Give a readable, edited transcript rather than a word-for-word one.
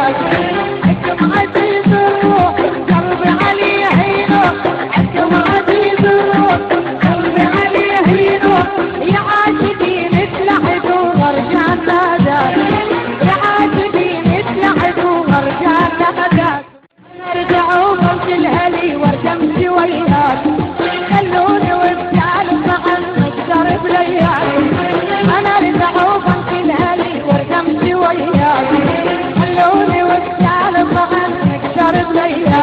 حكم عزيز الروح قلبي علي هينو، حكم عزيز الروح قلبي علي هينو، يا عاشقين اتلحقوا غرجان ناداك، يا عاشقين اتلحقوا غرجان ناداك. ارجعوا فوق الهلي وارجع امشي وياك، خلوني وبجعل معا نقدر بليالي. انا ارجعوا فوق الهلي وارجع امشي وياك، خلوني وبجعل معا نقدر بليالي.